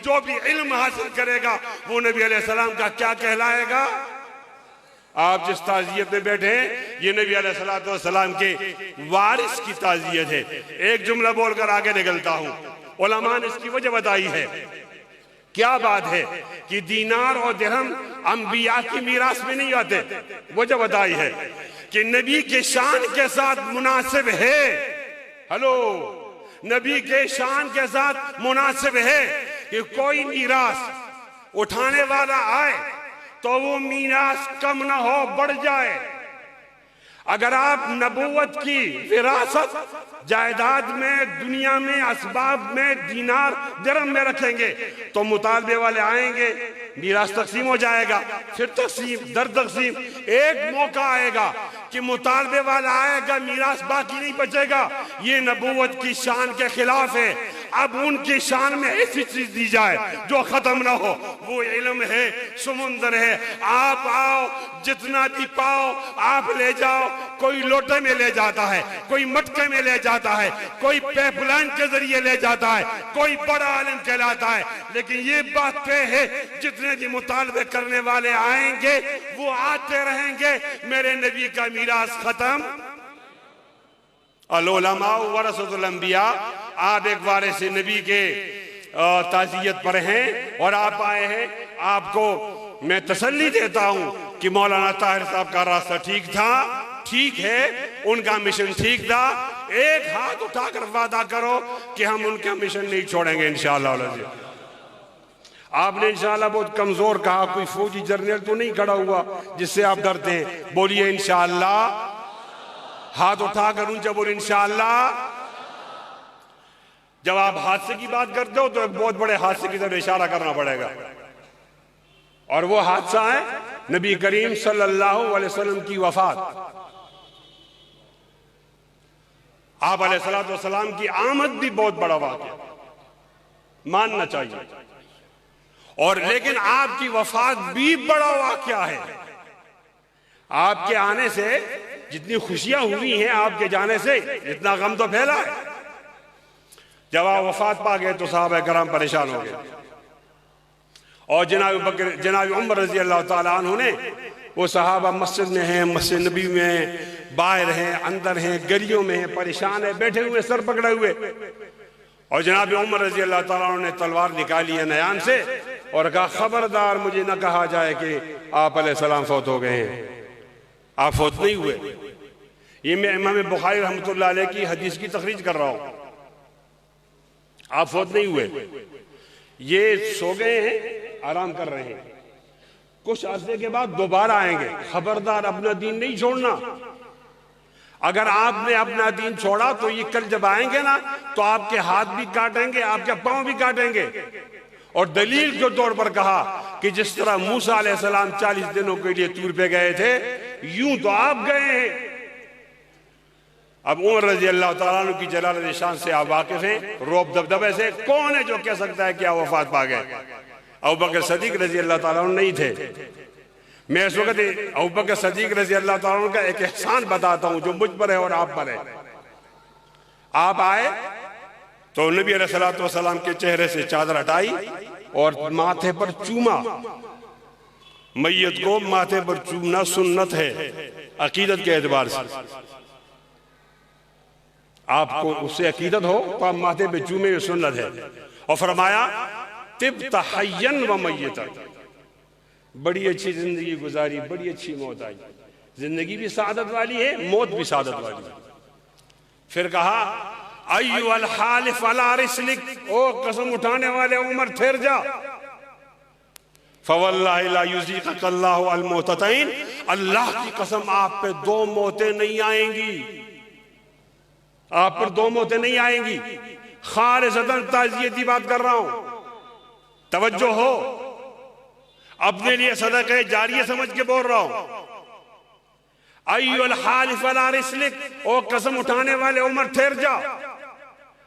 जो भी इल्म हासिल करेगा वो नबी अलैहिस्सलाम का क्या कहलाएगा। आप जिस ताज़ियत में बैठे हैं ये नबी अलैहिस्सलाम के वारिस की ताज़ियत है। एक जुमला बोलकर आगे निकलता हूं। उलमा ने इसकी वजह बताई है। क्या बात है कि दीनार और दिरहम अंबिया की मीरास में नहीं आते। वजह बताई है कि नबी के शान के साथ मुनासिब है। हेलो, नबी के शान के साथ मुनासिब है कि कोई मीरास उठाने वाला आए तो वो मीरास कम ना हो, बढ़ जाए। अगर आप नबूवत की विरासत जायदाद में, दुनिया में, असबाब में, दीनार दिरहम में रखेंगे तो मुतालबे वाले आएंगे, मीरास तकसीम हो जाएगा। फिर तकसीम दर तकसीम एक मौका आएगा कि मुतालबे वाला आएगा, मीरास बाकी नहीं बचेगा। ये नबूवत की शान के खिलाफ है। अब उनकी शान में ऐसी चीज दी जाए जो खत्म ना हो। वो इल्म है, समुंदर है। आप आओ, जितना भी पाओ आप ले जाओ। कोई लोटे में ले जाता है, कोई मटके में ले जाता है, कोई पाइपलाइन के जरिए ले जाता है, कोई बड़ा आलिम कहलाता है। लेकिन ये बात पे है जितने भी मुतालबे करने वाले आएंगे वो आते रहेंगे। मेरे नबी का मीरास खत्म। अल-उलमा वरसतुल अंबिया। आप एक वारिस नबी के ताज़ियत पर हैं और आप आए हैं। आपको मैं तसल्ली देता हूं कि मौलाना ताहिर साहब का रास्ता ठीक था, ठीक है, उनका मिशन ठीक था। एक हाथ उठाकर वादा करो कि हम उनका मिशन नहीं छोड़ेंगे इंशाअल्लाह। आपने इंशाअल्लाह बहुत कमजोर कहा। कोई फौजी जर्नल तो नहीं खड़ा हुआ जिससे आप डरते हैं? बोलिए इंशाअल्लाह। हाथ उठाकर ऊंचा बोले इंशाअल्लाह। जब आप हादसे की बात करते हो तो एक बहुत बड़े हादसे की तरफ इशारा करना पड़ेगा। और वो हादसा है नबी करीम सल्लल्लाहु अलैहि वसल्लम की वफात। आप अलैहिस्सलातु वस्सलाम की आमद भी बहुत बड़ा वाक़या, मानना चाहिए। और लेकिन आपकी वफात भी बड़ा वाक़या है। आपके आने से जितनी खुशियां हुई हैं, आपके जाने से इतना गम तो फैला है। जब आप वफात पा गए तो सहाबा कराम परेशान हो गए। और जनाब उमर रजी अल्लाह ताला अन्हु ने, वो सहाबा मस्जिद में हैं, मस्जिद नबी में, बाहर हैं, अंदर हैं, गलियों में हैं, परेशान है, बैठे हुए, सर पकड़े हुए। और जनाब उमर रजी अल्लाह ताला अन्हु ने तलवार निकाली है नयान से और कहा, खबरदार मुझे न कहा जाए कि आप अलैहिस्सलाम फौत हो गए हैं। आप फौत नहीं हुए। ये मैं इमाम बुखारी रहमतुल्लाह अलैह की हदीस की तखरीज कर रहा हूं। आप फौत नहीं हुए। ये सो गए हैं, आराम कर रहे हैं। कुछ अरसे के बाद दोबारा आएंगे। खबरदार अपना दीन नहीं छोड़ना। अगर आपने अपना दीन छोड़ा तो ये कल जब आएंगे ना तो आपके हाथ भी काटेंगे, आपके पांव भी काटेंगे। और दलील के तौर पर कहा कि जिस तरह मूसा अलैहिस्सलाम 40 दिनों के लिए तूर पे गए थे, यूं तो आप गए हैं। अब उमर रजी अल्लाह ताला अन्हु की जलाल शान से आप वाकिफ हैं, रौब दबदबे से। कौन है जो कह सकता है कि आप वफात पा गए? अबू बकर सदीक रजी अल्लाह ताला अन्हु नहीं थे। मैं इस वक्त अबू बकर सदीक रजी अल्लाह ताला अन्हु का एक एहसान बताता हूं जो मुझ पर है और आप पर है। आप आए तो नबी अलैहिस्सलातु वस्सलाम के चेहरे से चादर हटाई और माथे पर चूमा। मैयत को माथे पर चूमना सुन्नत है अकीदत के एतबार से। आपको उससे अकीदत हो तो आप माथे पे चूमे, हुए सुन्नत है। और फरमाया, तिब्ता हय्यन व मय्यतन। बड़ी अच्छी जिंदगी गुजारी, बड़ी अच्छी मौत आई। जिंदगी भी सादत वाली है, मौत भी सादत वाली है। फिर कहा, अय्युल हालिफ अला रिस्लिक। ओ कसम उठाने वाले उमर, ठहर जा। फवल्लाहि ला युज़ीक़ल्लाहु अल मौततैन। अल्लाह की कसम आप पे दो मौतें नहीं आएंगी। आप पर दो मौतें नहीं आएंगी। खालिसतन ताज़ियत की बात कर रहा हूं, तवज्जो हो। अपने लिए सदक़े जारिया समझ के बोल रहा हूं। अय्युल हालिफ अला रिस्लिक। ओ कसम उठाने वाले उमर, ठहर जा।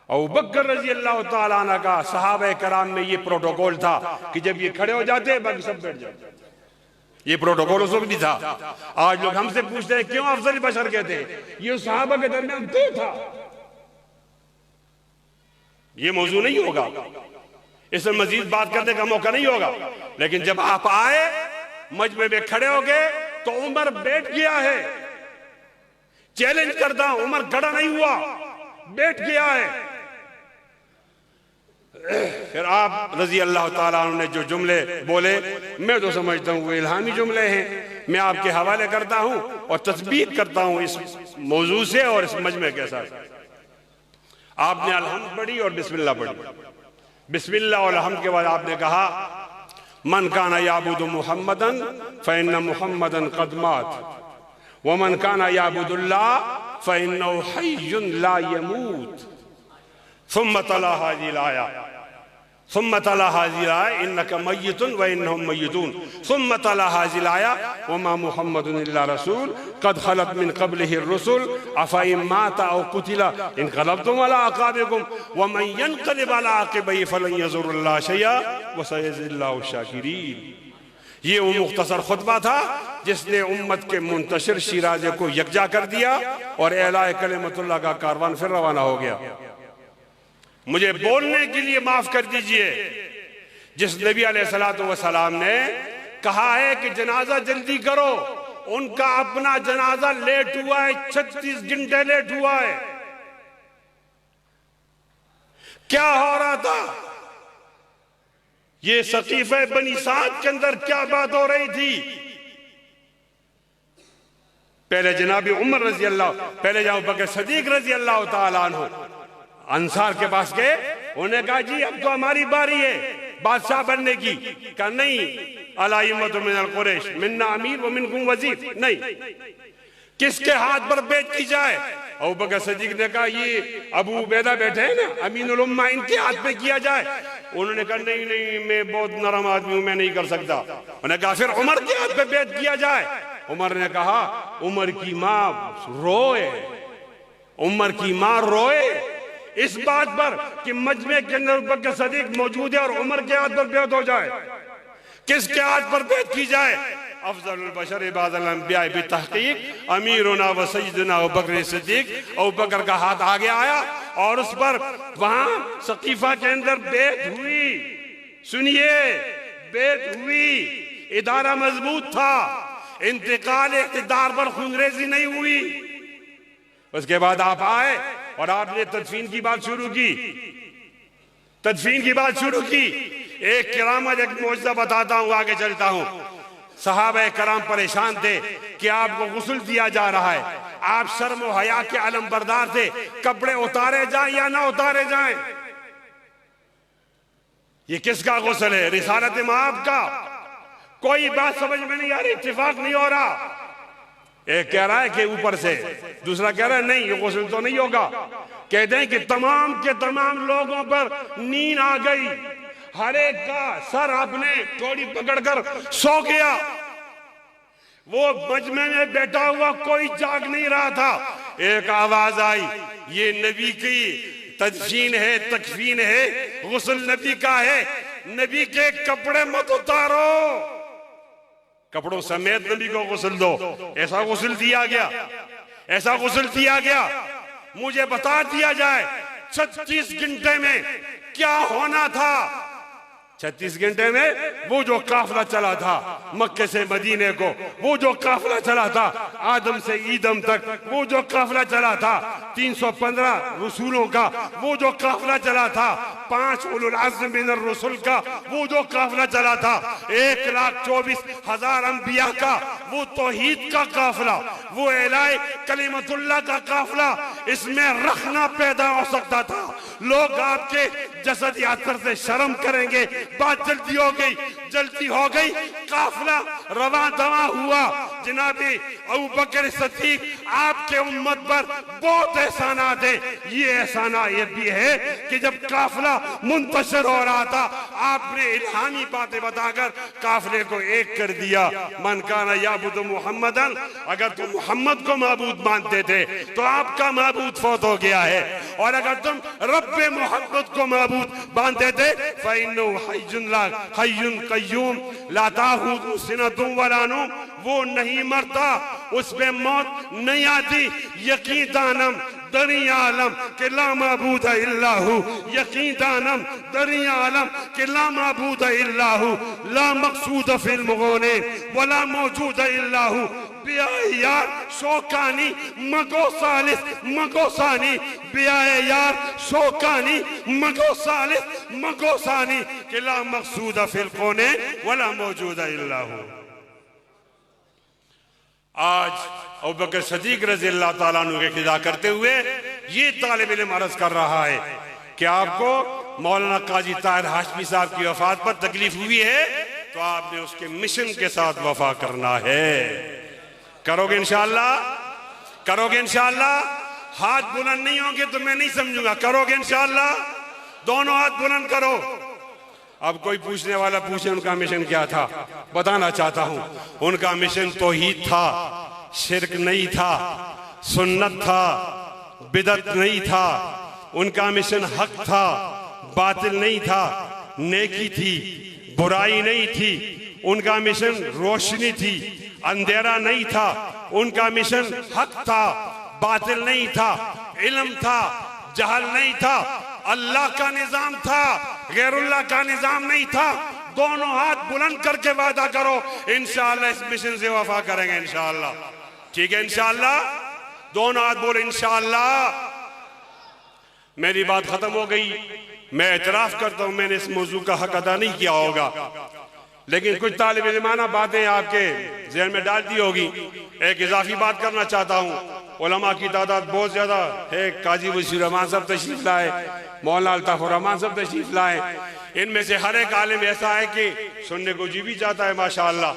अबू बकर रज़ी अल्लाह ताला अन्हु का सहाबा कराम में ये प्रोटोकॉल था कि जब ये खड़े हो जाते बाकी सब बैठ जाते। ये प्रोटोकॉल उस वक्त भी था। आज लोग हमसे पूछते हैं क्यों अफजल बशर कहते हैं, ये सहाबा के दरमियान तय था। ये मौजू नहीं होगा, इसमें मजीद बात करने का मौका नहीं होगा। लेकिन जब आप आए, मजमे में खड़े हो गए, तो उमर बैठ गया है। चैलेंज करता हूं, उमर खड़ा नहीं हुआ, बैठ गया है। फिर आप रजी अल्लाह ताला अन्हु ने जो जुमले बोले, मैं तो समझता हूं वो इल्हामी जुमले हैं। मैं आपके हवाले करता हूं और तस्बीत करता हूं इस मौजू से और इस मजमे के साथ। आपने अलहम्द पढ़ी और बिस्मिल्लाह पढ़ी। बिस्मिल्लाह और अलहम्द के बाद आपने कहा, मन काना याबुदु मुहम्मदन फइन्ना मुहम्मदन क़द मात व मन काना याबुदुल्लाह फइन्नहु हय्युन ला यमूत। सुम्मा तला हाज़िल आया, सुम्मा तला हाज़िल आया इन्नका मय्यितुन व इन्नहुम मय्यितून। सुम्मा तला हाज़िल आया वमा मुहम्मदुन इल्ला रसूल क़द खलत मिन क़ब्लिहि रुसुल अफ़इन माता औ क़ुतिला इनक़लबतुम अला अक़ाबिकुम व मन यनक़लिब अला अक़िबैहि फ़लन यज़ुर्रल्लाह शैअन व सयज़िल्लाहु शाकिरीन। ये वो मुख्तसर खुतबा था जिसने उम्मत के मुंतशिर शिराजे को यकजा कर दिया और एलाए कलिमतुल्लाह का कारवान फिर रवाना हो गया। मुझे बोलने के लिए माफ कर दीजिए। जिस नबी अलैहिस्सलातु वस्सलाम ने कहा है कि जनाजा जल्दी करो, उनका अपना जनाजा लेट हुआ है, 36 घंटे लेट हुआ है। क्या हो रहा था? ये सकीफे बनी साद के अंदर क्या बात हो रही थी? पहले जनाबी उमर रजी अल्लाह, पहले जाओ बकर सदीक रजी अल्लाह ताला अन्हु अंसार के पास गए। उन्होंने कहा, जी अब तो हमारी बारी है बादशाह बनने की। कहा नहीं, अला इम्मतु मिनल कुरैश मिन्ना अमीर व मिनकुम वजीर। नहीं, किसके हाथ पर बैत की जाए? अबू बकर सिद्दीक ने कहा, ये अबू उबैदा बैठे हैं ना अमीनुल उम्मा, इनके हाथ पे किया जाए। उन्होंने कहा नहीं नहीं, मैं बहुत नरम आदमी हूं, मैं नहीं कर सकता। उन्होंने कहा फिर उमर के हाथ पे बैत किया जाए। उमर ने कहा, उमर की मां रोए, उमर की मां रोए इस बात पर कि मजमे के अंदर बकर सदीक मौजूद है और उमर के हाथ पर बैत हो जाए। किसके हाथ पर बैत की जाए? अफजलुल बशर इबादल अंबिया बितहकीक अमीरुना व सय्यदुना अबू बकर सिद्दीक। अबू बकर का हाथ आगे आया और उस पर वहां सकीफा के अंदर बैत हुई। सुनिए, बैत हुई, इदारा मजबूत था, इंतकाल इख्तिदार पर खुनरेजी नहीं हुई। उसके बाद आप आए और आपने तदफीन की बात शुरू की, तदफीन की बात शुरू की। एक करामत, एक मौजज़ा बताता हूं, आगे चलता हूं। सहाबा कराम परेशान थे कि आपको गुस्ल दिया जा रहा है, आप शर्म और हया के अलम बरदार थे, कपड़े उतारे जाएं या ना उतारे जाएं। ये किसका गुस्ल है? रिसालत माब का? कोई बात समझ में नहीं आ रही, इत्तिफाक नहीं हो रहा। एक कह रहा है कि ऊपर से, दूसरा कह रहा है नहीं, ये गुस्ल तो नहीं होगा। कहते हैं कि तमाम के तमाम लोगों पर नींद आ गई, हर एक का सर अपने कौड़ी पकड़कर सो गया। वो मजमे में बैठा हुआ कोई जाग नहीं रहा था। एक आवाज आई, ये नबी की तदफीन है, तकफीन है, गुस्ल नबी का है, नबी के कपड़े मत उतारो, कपड़ों समेत नबी को गुस्ल दो। ऐसा गुस्ल दिया गया, ऐसा गुस्ल दिया गया। मुझे बता दिया जाए 36 घंटे में क्या होना था। 36 घंटे में वो जो काफिला चला था मक्के से मदीने को, वो जो काफिला चला था आदम से ईदम तक, वो जो काफिला चला था 315 रसूलों का, वो जो काफिला चला था 5 उलुल अज़्म मिनर रसूल का, वो जो काफिला चला था 1,24,000 अंबिया का, वो तौहीद का काफिला, वो एलाए कलिमतुल्लाह का काफिला, इसमें रखना पैदा हो सकता था। लोग आपके जसद यात्रा से शर्म करेंगे। बात जल्दी हो गई, जल्दी हो गई, काफिला रवा दवा हुआ। जनाबे अबू बकर सिद्दीक आपके उम्मत पर बहुत एहसानात है। ये एहसाना ये भी है कि जब काफिला मुंतशिर हो रहा था आपने इल्हामी बातें बताकर काफिले को एक कर दिया। मन काना याबुदु मुहम्मदन, अगर तुम मोहम्मद को माबूद मानते थे तो आपका माबूद फौत हो गया है, और अगर तुम रब्बे मोहम्मद को माबूद मानते थे फइन्नहु हय्युन कय्यूम ला ताखुज़ुहु सिनतुन वला नौम, वो नहीं मरता, उसमें मौत नहीं आती। यकीन दानम दरी आलम के ला माबूद इल्लाहु, यकीन दानम दरी आलम के ला माबूद इल्लाहु, ला मकसूद फिल मुगोने वला मौजूद इल्लाहु, बियाए यार शौकानी मगो सालिस मगो सानी, बियाए यार शौकानी मगो सालिस मगो सानी के ला मकसूद फिल कोने वला मौजूद इल्लाहु। आज अबू बकर सदीक रज़ी अल्लाह ताला अन्हु के खिदा करते हुए ये तालिब इल्म अर्ज कर रहा है कि आपको मौलाना काजी ताहिर हाशमी साहब की वफात पर तकलीफ हुई है तो आपने उसके मिशन के साथ वफा करना है। करोगे इंशाअल्लाह? करोगे इंशाअल्लाह? हाथ बुलंद नहीं होंगे तो मैं नहीं समझूंगा। करोगे इंशाअल्लाह? दोनों हाथ बुलंद करो। अब कोई पूछने वाला पूछे उनका मिशन क्या था, बताना चाहता हूं। उनका मिशन तौहीद था, शिरक नहीं था, सुन्नत था, बिदत नहीं था। उनका मिशन हक था, बातिल नहीं था, नेकी थी, बुराई नहीं थी। उनका मिशन रोशनी थी, अंधेरा नहीं था। उनका मिशन हक था, बातिल नहीं था, इल्म था, जहल नहीं था, अल्लाह का निजाम था, गैरुल्लाह का निजाम नहीं था। दोनों हाथ बुलंद करके वादा करो इंशाअल्लाह इस मिशन से वफा करेंगे इंशाअल्लाह। ठीक है इंशाअल्लाह? दोनों हाथ बोले इंशाअल्लाह। मेरी बात खत्म हो गई। मैं एतराफ करता हूं मैंने इस मौजू का हक अदा नहीं किया होगा, लेकिन कुछ तालिब इल्माना बातें आपके ज़हन में डाल दी होगी। एक इजाफी बात करना चाहता हूँ। उलमा की तादाद बहुत ज्यादा है। काजी वसीर रहमान साहब तशरीफ लाए, मौलाना अल्ताफ रहमान साहब तशरीफ लाए। इनमें से हर एक आलिम ऐसा है कि सुनने को जी भी चाहता है माशाअल्लाह।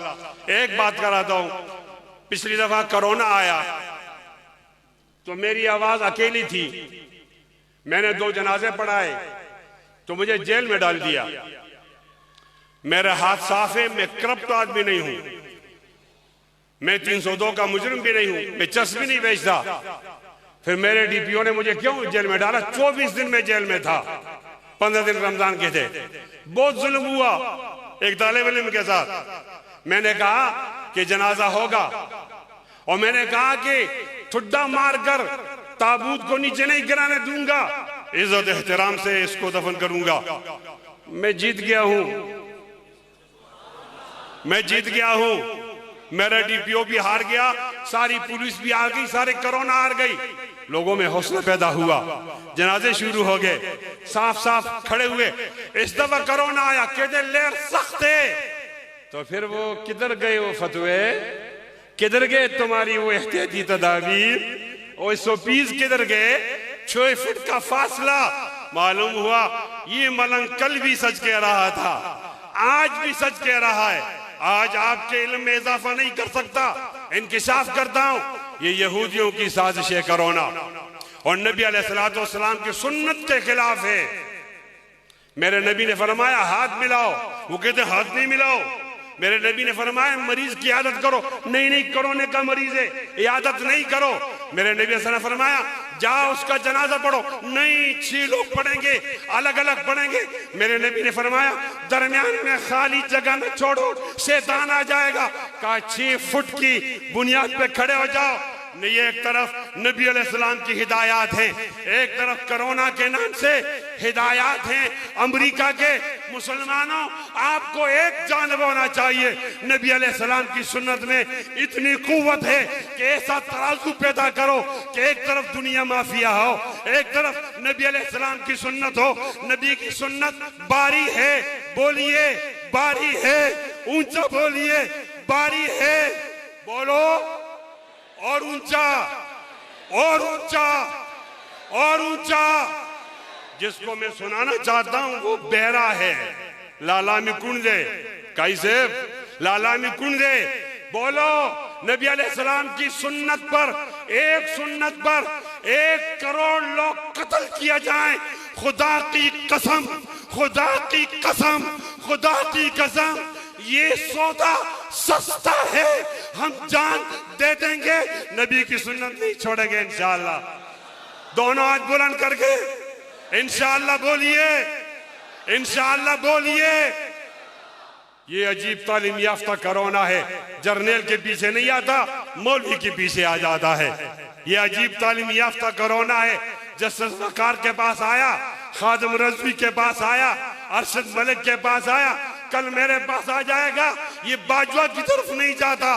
एक बात कराता हूँ, पिछली दफा कोरोना आया तो मेरी आवाज अकेली थी। मैंने 2 जनाजे पढ़ाए तो मुझे जेल में डाल दिया। मेरा हाथ साफ है, मैं करप्ट आदमी नहीं हूं, मैं 302 का मुजरिम भी नहीं हूं, मैं चस भी नहीं बेचता। फिर मेरे डीपीओ ने मुझे क्यों जेल में डाला? 24 दिन में जेल में था, 15 दिन रमजान के थे। बहुत जुल्म हुआ एक तालिब इल्म के साथ। मैंने कहा कि जनाजा होगा और मैंने कहा कि ठुड्डा मारकर ताबूत को नीचे नहीं गिराने दूंगा, इज्जत एहतराम से इसको दफन करूंगा। मैं जीत गया हूं, मैं जीत गया हूं। मेरा डीपीओ भी हार गया, सारी पुलिस भी आ गई, सारे कोरोना हार गई। लोगों में हौसला पैदा हुआ, जनाजे शुरू हो गए, साफ साफ खड़े हुए। इस दफा कोरोना आया, कहते लेर सख्त है। तो फिर वो किधर गए वो फतवे, किधर गए तुम्हारी वो एहतियाती तदाबीर, वो 120 किधर गए? 6 फुट का फासला। मालूम हुआ ये मलंग कल भी सच कह रहा था, आज भी सच कह रहा है। आज आपके इल्म में इजाफा नहीं कर सकता। इंकिशाफ करता हूं, ये यहूदियों की साजिश है कोरोना, और नबी अलैहिस्सलाम की सुन्नत के खिलाफ है। मेरे नबी ने फरमाया हाथ मिलाओ, वो कहते हाथ नहीं मिलाओ। मेरे नबी ने फरमाया मरीज की इयादत करो, नहीं नहीं कोरोना का मरीज है, इयादत नहीं करो। मेरे नबी ने फरमाया जाओ उसका जनाजा पढ़ो, नहीं 6 लोग पढ़ेंगे, अलग अलग पढ़ेंगे। मेरे नबी ने फरमाया दरमियान में खाली जगह न छोड़ो, शैतान आ जाएगा। कहा 6 फुट की बुनियाद पे खड़े हो जाओ। नहीं, एक तरफ नबी अलैहिस्सलाम की हिदायत है, एक तरफ कोरोना के नाम से हिदायत है अमेरिका के। मुसलमानों, आपको एक जानब होना चाहिए, नबी अलैहिस्सलाम की सुन्नत में इतनी कुव्वत है कि ऐसा तराजू पैदा करो कि एक तरफ दुनिया माफिया हो, एक तरफ नबी अलैहिस्सलाम की सुन्नत हो। नबी की सुन्नत बारी है, बोलिए बारी है, ऊंचा बोलिए बारी है, बोलो और ऊंचा और ऊंचा और ऊंचा। जिसको मैं सुनाना चाहता हूं वो बहरा है। लाला में कुंडे कैसे लाला में कुंडे बोलो नबी अलैहिस्सलाम की सुन्नत पर, एक सुन्नत पर 1 करोड़ लोग कत्ल किया जाए, खुदा की कसम, खुदा की कसम, खुदा की कसम, ये सौदा सस्ता है, हम जान दे देंगे, नबी की सुन्नत नहीं छोड़ेंगे इंशाअल्लाह। दोनों हाथ बुलंद करके इंशाअल्लाह बोलिए, इंशाअल्लाह बोलिए। ये अजीब तालीम याफ्ता कोरोना है, जर्नल के पीछे नहीं आता, मौलवी के पीछे आ जाता है। ये अजीब तालीम याफ्ता कोरोना है। जस्टिस वकार के पास आया, खादिम रज़वी के पास आया, अरशद मलिक के पास आया, कल मेरे पास आ जाएगा। ये बाजवा की तरफ नहीं जाता,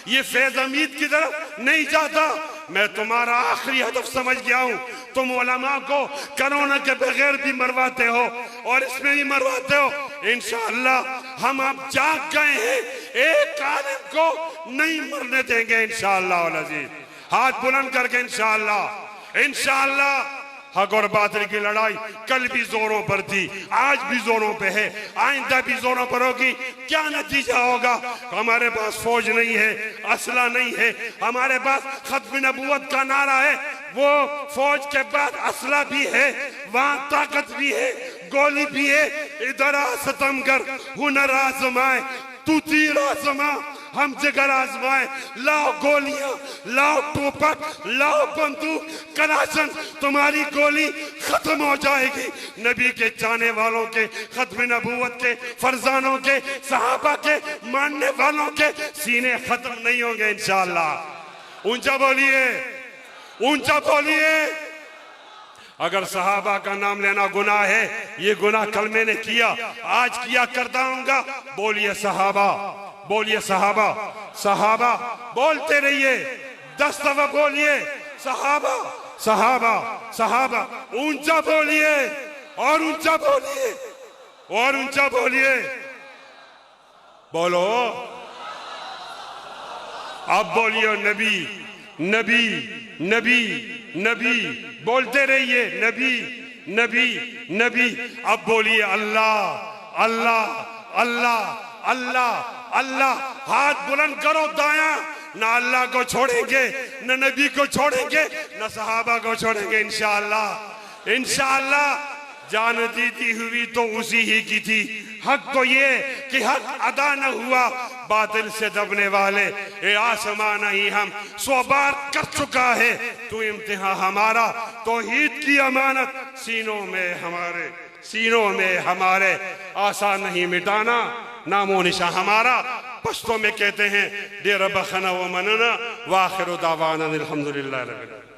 ये फैज हमीद की तरफ नहीं जाता। मैं तुम्हारा आखिरी हदफ समझ गया हूं। तुम उलमा को कोरोना के बगैर भी मरवाते हो और इसमें भी मरवाते हो। इंशाअल्लाह हम अब जाग गए हैं, एक आलिम को नहीं मरने देंगे इंशाअल्लाह अल अज़ीज़। हाथ बुलंद करके इंशाअल्लाह। इंशाअल्लाह हक और बातिल की लड़ाई कल भी जोरों पर थी, आज भी जोरों पे है, आइंदा भी जोरों पर होगी। क्या नतीजा होगा? हमारे पास फौज नहीं है, असला नहीं है, हमारे पास खत्म नबूवत का नारा है। वो फौज के बाद असला भी है, वहां ताकत भी है, गोली भी है। इधर आ सितमगर, हुनर आजमाए, तू तीर आजमा, हम जिगर आजमाए। लाओ गोलियां, लाओ टोपक, लाओ बंदूक, कलाशन, तुम्हारी गोली खत्म हो जाएगी। नबी के चाहने वालों के, खत्म नबूवत के, फरजानों के, सहाबा के, मानने वालों के सीने खत्म नहीं होंगे इंशाअल्लाह। ऊंचा बोलिए, ऊंचा बोलिए। अगर सहाबा का नाम लेना गुनाह है, ये गुनाह कल मैंने किया, आज किया करता हूँगा। बोलिए सहाबा, बोलिए सहाबा, सहाबा बोलते रहिए, 10 दफा बोलिए सहाबा, सहाबा, सहाबा। ऊंचा बोलिए और ऊंचा बोलिए और ऊंचा बोलिए। बोलो, अब बोलिए नबी, नबी, नबी, नबी। बोलते रहिए नबी, नबी, नबी। अब बोलिए अल्लाह, अल्लाह, अल्लाह, अल्लाह, अल्लाह। हाथ बुलंद करो दाया। ना अल्लाह को छोड़ेंगे, न नबी को छोड़ेंगे, न सहाबा को छोड़ेंगे इंशाअल्लाह। इंशाअल्लाह जान दी हुई तो उसी ही की थी। हक तो ये कि हक अदा न हुआ, बातिल से दबने वाले ए आसमान ही हम 100 बार कर चुका है। तू इम्तिहान हमारा, तौहीद की अमानत सीनों में हमारे, सीनों में हमारे। आसान नहीं मिटाना नामो निशा हमारा। पश्तो में कहते हैं दे रब खना व मनना व आखिर दावाना अल्हम्दुलिल्लाह रब्बिल आलमीन।